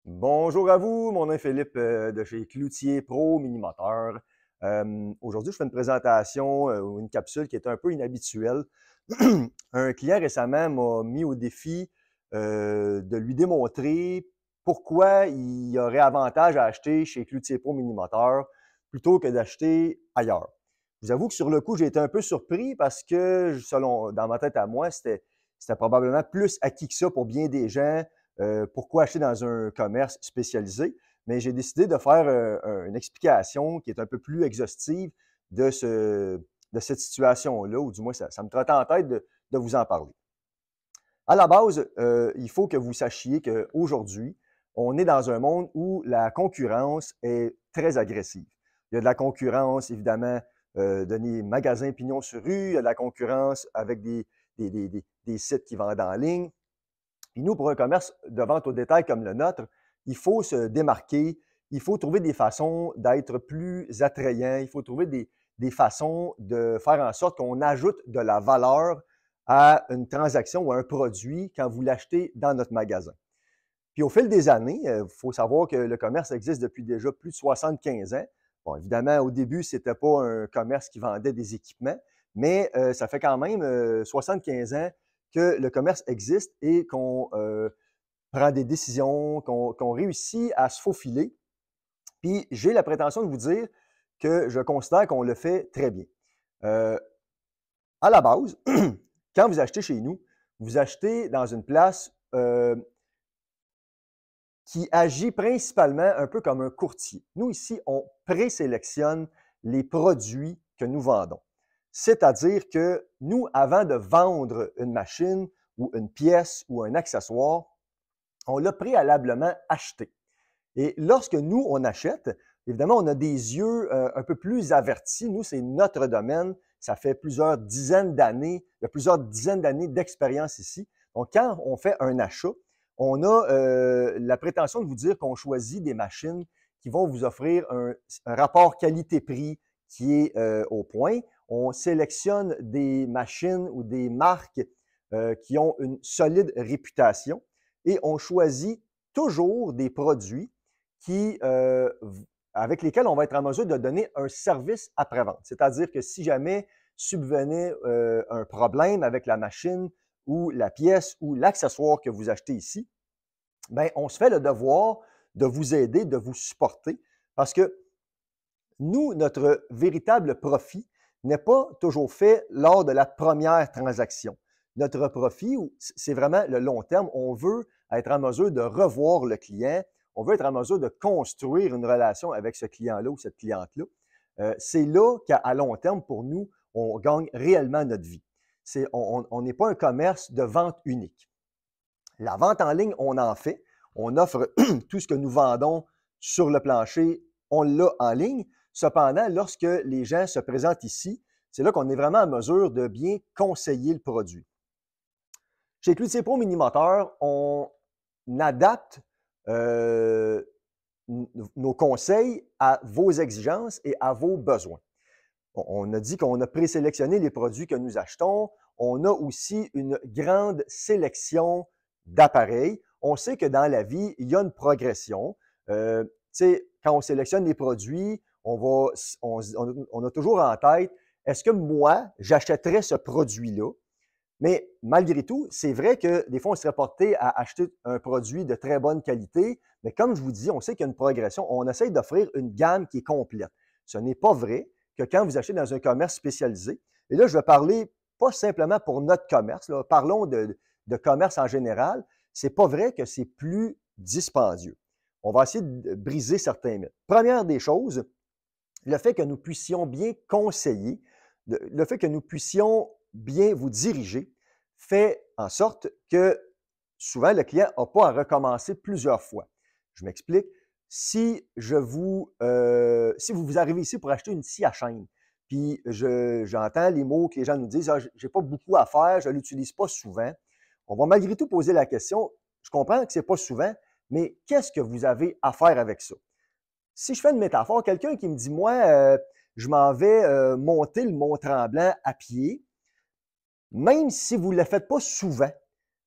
Bonjour à vous, mon nom est Philippe de chez Cloutier Pro Minimoteur. Aujourd'hui, je fais une présentation ou une capsule qui est un peu inhabituelle. Un client récemment m'a mis au défi de lui démontrer pourquoi il y aurait avantage à acheter chez Cloutier Pro Minimoteur plutôt que d'acheter ailleurs. Je vous avoue que sur le coup, j'ai été un peu surpris parce que, selon dans ma tête à moi, c'était probablement plus acquis que ça pour bien des gens. Pourquoi acheter dans un commerce spécialisé? Mais j'ai décidé de faire une explication qui est un peu plus exhaustive de, de cette situation-là, ou du moins ça me trottait en tête de vous en parler. À la base, il faut que vous sachiez qu'aujourd'hui, on est dans un monde où la concurrence est très agressive. Il y a de la concurrence, évidemment, dans les magasins pignon sur rue, il y a de la concurrence avec des sites qui vendent en ligne. Puis nous, pour un commerce de vente au détail comme le nôtre, il faut se démarquer, il faut trouver des façons d'être plus attrayant, il faut trouver des façons de faire en sorte qu'on ajoute de la valeur à une transaction ou à un produit quand vous l'achetez dans notre magasin. Puis au fil des années, il faut savoir que le commerce existe depuis déjà plus de 75 ans. Bon, évidemment, au début, ce n'était pas un commerce qui vendait des équipements, mais ça fait quand même 75 ans que le commerce existe et qu'on prend des décisions, qu'on réussit à se faufiler. Puis j'ai la prétention de vous dire que je considère qu'on le fait très bien. Euh, à la base, quand vous achetez chez nous, vous achetez dans une place qui agit principalement un peu comme un courtier. Nous, ici, on présélectionne les produits que nous vendons. C'est-à-dire que nous, avant de vendre une machine ou une pièce ou un accessoire, on l'a préalablement acheté. Et lorsque nous, on achète, évidemment, on a des yeux un peu plus avertis. Nous, c'est notre domaine. Ça fait plusieurs dizaines d'années, il y a plusieurs dizaines d'années d'expérience ici. Donc, quand on fait un achat, on a la prétention de vous dire qu'on choisit des machines qui vont vous offrir un rapport qualité-prix qui est au point. On sélectionne des machines ou des marques qui ont une solide réputation et on choisit toujours des produits qui, avec lesquels on va être en mesure de donner un service après-vente. C'est-à-dire que si jamais subvenait un problème avec la machine ou la pièce ou l'accessoire que vous achetez ici, bien, on se fait le devoir de vous aider, de vous supporter, parce que nous, notre véritable profit n'est pas toujours fait lors de la première transaction. Notre profit, c'est vraiment le long terme. On veut être en mesure de revoir le client. On veut être en mesure de construire une relation avec ce client-là ou cette cliente-là. C'est là qu'à long terme, pour nous, on gagne réellement notre vie. On n'est pas un commerce de vente unique. La vente en ligne, on en fait. On offre tout ce que nous vendons sur le plancher, on l'a en ligne. Cependant, lorsque les gens se présentent ici, c'est là qu'on est vraiment en mesure de bien conseiller le produit. Chez Cloutier Pro Minimoteur, on adapte nos conseils à vos exigences et à vos besoins. On a dit qu'on a présélectionné les produits que nous achetons. On a aussi une grande sélection d'appareils. On sait que dans la vie, il y a une progression. Quand on sélectionne les produits, on a toujours en tête, est-ce que moi, j'achèterais ce produit-là? Mais malgré tout, c'est vrai que des fois, on serait porté à acheter un produit de très bonne qualité, mais comme je vous dis, on sait qu'il y a une progression. On essaye d'offrir une gamme qui est complète. Ce n'est pas vrai que quand vous achetez dans un commerce spécialisé, et là, je vais parler pas simplement pour notre commerce, là, parlons de commerce en général, c'est pas vrai que c'est plus dispendieux. On va essayer de briser certains mythes. Première des choses, le fait que nous puissions bien conseiller, le fait que nous puissions bien vous diriger, fait en sorte que souvent le client n'a pas à recommencer plusieurs fois. Je m'explique. Si vous arrivez ici pour acheter une scie à chaîne, puis j'entends les mots que les gens nous disent, ah, je n'ai pas beaucoup à faire, je ne l'utilise pas souvent, on va malgré tout poser la question, je comprends que ce n'est pas souvent, mais qu'est-ce que vous avez à faire avec ça? Si je fais une métaphore, quelqu'un qui me dit, moi, je m'en vais monter le Mont-Tremblant à pied, même si vous ne le faites pas souvent,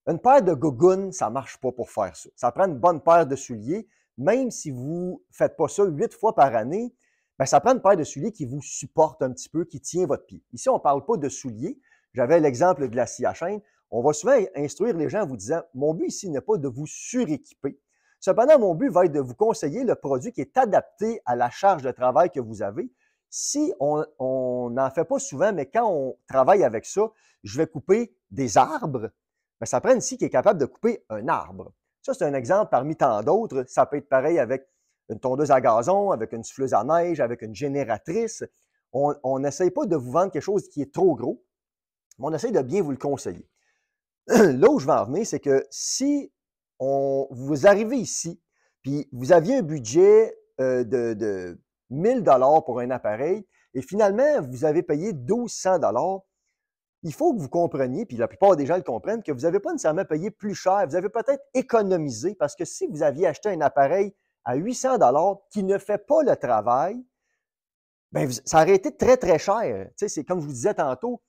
Une paire de gougounes, ça ne marche pas pour faire ça. Ça prend une bonne paire de souliers. Même si vous ne faites pas ça 8 fois par année, bien, ça prend une paire de souliers qui vous supporte un petit peu, qui tient votre pied. Ici, on ne parle pas de souliers. J'avais l'exemple de la scie à chaîne. On va souvent instruire les gens en vous disant, mon but ici n'est pas de vous suréquiper. Cependant, mon but va être de vous conseiller le produit qui est adapté à la charge de travail que vous avez. Si on n'en fait pas souvent, mais quand on travaille avec ça, je vais couper des arbres, bien, ça prend une scie qui est capable de couper un arbre. Ça, c'est un exemple parmi tant d'autres. Ça peut être pareil avec une tondeuse à gazon, avec une souffleuse à neige, avec une génératrice. On n'essaye pas de vous vendre quelque chose qui est trop gros, mais on essaye de bien vous le conseiller. Là où je vais en venir, c'est que si vous arrivez ici, puis vous aviez un budget de 1000 $ pour un appareil, et finalement, vous avez payé 1200 $, il faut que vous compreniez, puis la plupart des gens le comprennent, que vous n'avez pas nécessairement payé plus cher, vous avez peut-être économisé, parce que si vous aviez acheté un appareil à 800 $ qui ne fait pas le travail, bien, ça aurait été très, très cher. Tu sais, c'est comme je vous disais tantôt,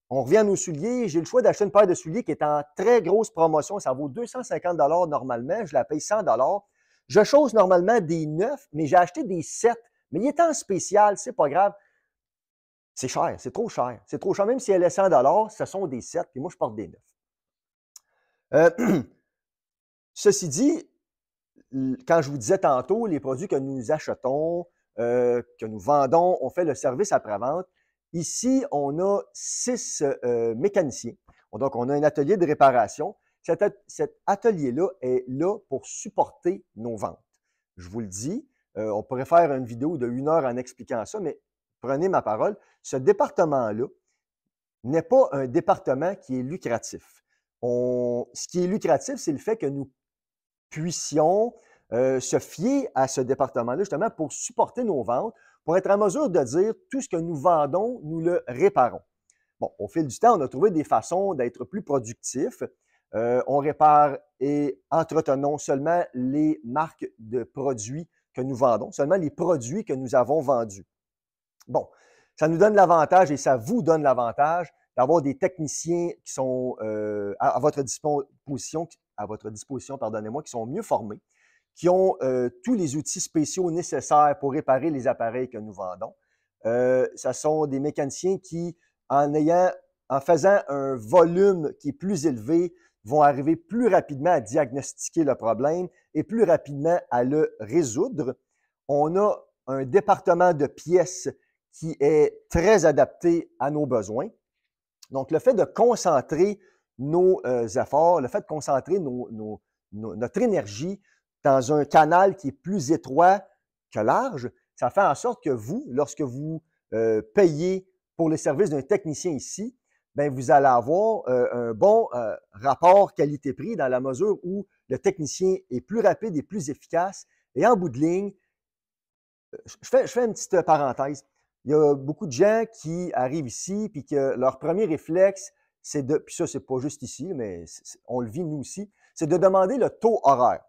on revient à nos souliers. J'ai le choix d'acheter une paire de souliers qui est en très grosse promotion. Ça vaut 250 $ normalement. Je la paye 100 $. Je chausse normalement des neufs, mais j'ai acheté des 7. Mais il est en spécial, c'est pas grave. C'est cher, c'est trop cher. C'est trop cher. Même si elle est 100 $, ce sont des 7, puis moi, je porte des neufs. Ceci dit, quand je vous disais tantôt, les produits que nous achetons, que nous vendons, on fait le service après-vente. Ici, on a 6 mécaniciens. Donc, on a un atelier de réparation. Cet atelier-là est là pour supporter nos ventes. Je vous le dis, on pourrait faire une vidéo de 1 heure en expliquant ça, mais prenez ma parole, ce département-là n'est pas un département qui est lucratif. Ce qui est lucratif, c'est le fait que nous puissions se fier à ce département-là justement pour supporter nos ventes, pour être en mesure de dire tout ce que nous vendons, nous le réparons. Bon, au fil du temps, on a trouvé des façons d'être plus productifs. On répare et entretenons seulement les marques de produits que nous vendons, seulement les produits que nous avons vendus. Bon, ça nous donne l'avantage et ça vous donne l'avantage d'avoir des techniciens qui sont à votre disposition, pardonnez-moi, qui sont mieux formés, qui ont tous les outils spéciaux nécessaires pour réparer les appareils que nous vendons. Ce sont des mécaniciens qui, en faisant un volume qui est plus élevé, vont arriver plus rapidement à diagnostiquer le problème et plus rapidement à le résoudre. On a un département de pièces qui est très adapté à nos besoins. Donc, le fait de concentrer nos efforts, le fait de concentrer notre énergie dans un canal qui est plus étroit que large, ça fait en sorte que vous, lorsque vous payez pour les services d'un technicien ici, bien, vous allez avoir un bon rapport qualité-prix dans la mesure où le technicien est plus rapide et plus efficace. Et en bout de ligne, je fais une petite parenthèse. Il y a beaucoup de gens qui arrivent ici puis que leur premier réflexe, c'est de, puis ça, c'est pas juste ici, mais on le vit nous aussi, c'est de demander le taux horaire.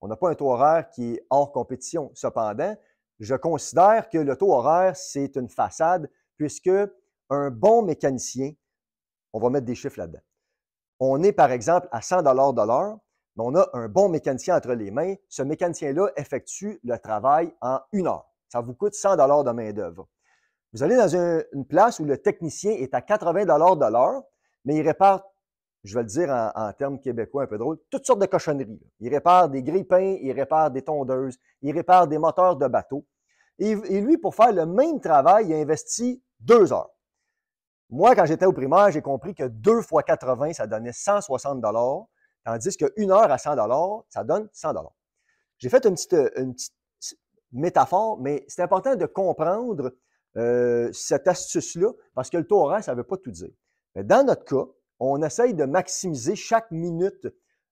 On n'a pas un taux horaire qui est hors compétition. Cependant, je considère que le taux horaire, c'est une façade puisque un bon mécanicien, on va mettre des chiffres là-dedans. On est par exemple à 100 $ de l'heure, mais on a un bon mécanicien entre les mains. Ce mécanicien-là effectue le travail en 1 heure. Ça vous coûte 100 $ de main-d'œuvre. Vous allez dans une place où le technicien est à 80 $ de l'heure, mais il répare, je vais le dire en termes québécois un peu drôles, toutes sortes de cochonneries. Il répare des grille-pains, il répare des tondeuses, il répare des moteurs de bateau. Et lui, pour faire le même travail, il a investi 2 heures. Moi, quand j'étais au primaire, j'ai compris que 2 fois 80, ça donnait 160 $, tandis que 1 heure à 100 $, ça donne 100 $. J'ai fait une petite métaphore, mais c'est important de comprendre cette astuce-là, parce que le taux horaire, ça ne veut pas tout dire. Mais dans notre cas, on essaye de maximiser chaque minute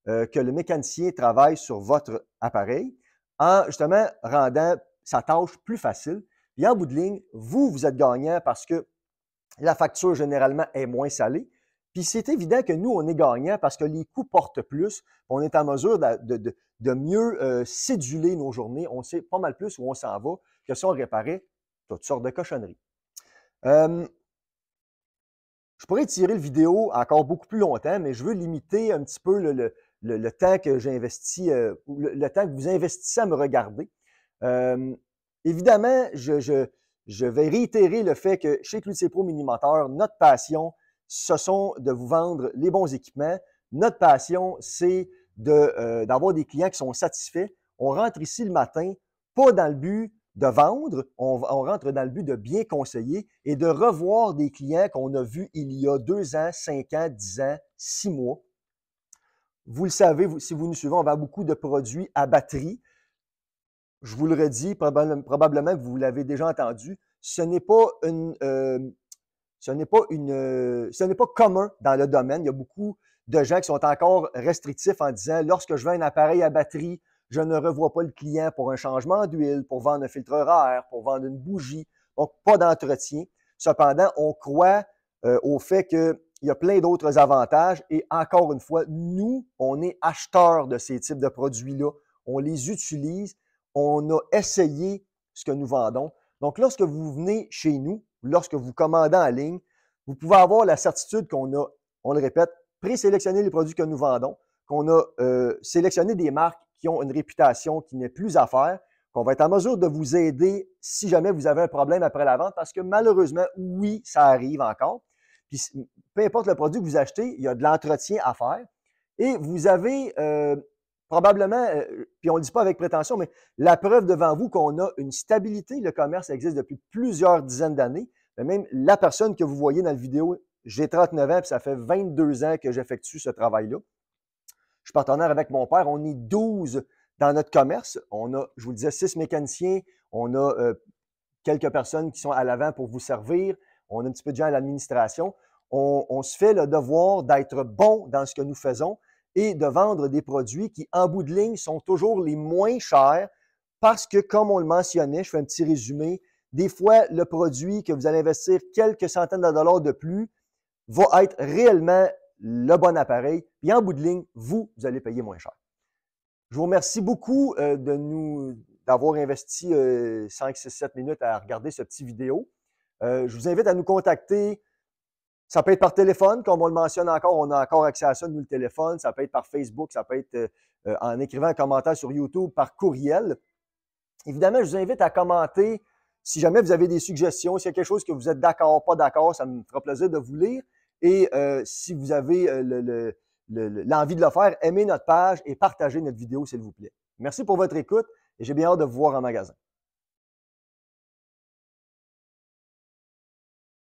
que le mécanicien travaille sur votre appareil en justement rendant sa tâche plus facile. Puis en bout de ligne, vous êtes gagnant parce que la facture généralement est moins salée. Puis c'est évident que nous, on est gagnant parce que les coûts portent plus. On est en mesure de mieux céduler nos journées. On sait pas mal plus où on s'en va que si on réparait toutes sortes de cochonneries. Je pourrais tirer le vidéo encore beaucoup plus longtemps, mais je veux limiter un petit peu le temps que j'investis, ou le temps que vous investissez à me regarder. Euh, Évidemment, je vais réitérer le fait que chez Cloutier Pro Mini-Moteur, notre passion, ce sont de vous vendre les bons équipements. Notre passion, c'est d'avoir des clients qui sont satisfaits. On rentre ici le matin, pas dans le but de vendre, on rentre dans le but de bien conseiller et de revoir des clients qu'on a vus il y a 2 ans, 5 ans, 10 ans, 6 mois. Vous le savez, si vous nous suivez, on vend beaucoup de produits à batterie. Je vous le redis, probablement que vous l'avez déjà entendu, ce n'est pas commun dans le domaine. Il y a beaucoup de gens qui sont encore restrictifs en disant lorsque je vends un appareil à batterie, je ne revois pas le client pour un changement d'huile, pour vendre un filtreur à air, pour vendre une bougie. Donc, pas d'entretien. Cependant, on croit au fait qu'il y a plein d'autres avantages. Et encore une fois, nous, on est acheteurs de ces types de produits-là. On les utilise. On a essayé ce que nous vendons. Donc, lorsque vous venez chez nous, lorsque vous commandez en ligne, vous pouvez avoir la certitude qu'on a, on le répète, présélectionné les produits que nous vendons, qu'on a sélectionné des marques qui ont une réputation qui n'est plus à faire, qu'on va être en mesure de vous aider si jamais vous avez un problème après la vente, parce que malheureusement, oui, ça arrive encore. Puis, peu importe le produit que vous achetez, il y a de l'entretien à faire. Et vous avez probablement, puis on ne le dit pas avec prétention, mais la preuve devant vous qu'on a une stabilité. Le commerce existe depuis plusieurs dizaines d'années. Même la personne que vous voyez dans la vidéo, j'ai 39 ans, puis ça fait 22 ans que j'effectue ce travail-là. Je suis partenaire avec mon père. On est 12 dans notre commerce. On a, je vous le disais, 6 mécaniciens. On a quelques personnes qui sont à l'avant pour vous servir. On a un petit peu de gens à l'administration. On se fait le devoir d'être bon dans ce que nous faisons et de vendre des produits qui, en bout de ligne, sont toujours les moins chers parce que, comme on le mentionnait, je fais un petit résumé, des fois, le produit que vous allez investir quelques centaines de dollars de plus va être réellement le bon appareil. Puis en bout de ligne, vous allez payer moins cher. Je vous remercie beaucoup d'avoir investi 5, 6, 7 minutes à regarder ce petit vidéo. Je vous invite à nous contacter. Ça peut être par téléphone, comme on le mentionne encore, on a encore accès à ça, nous, le téléphone. Ça peut être par Facebook, ça peut être en écrivant un commentaire sur YouTube, par courriel. Évidemment, je vous invite à commenter si jamais vous avez des suggestions, s'il y a quelque chose que vous êtes d'accord, pas d'accord, ça me fera plaisir de vous lire. Et si vous avez l'envie de le faire, aimez notre page et partagez notre vidéo, s'il vous plaît. Merci pour votre écoute et j'ai bien hâte de vous voir en magasin.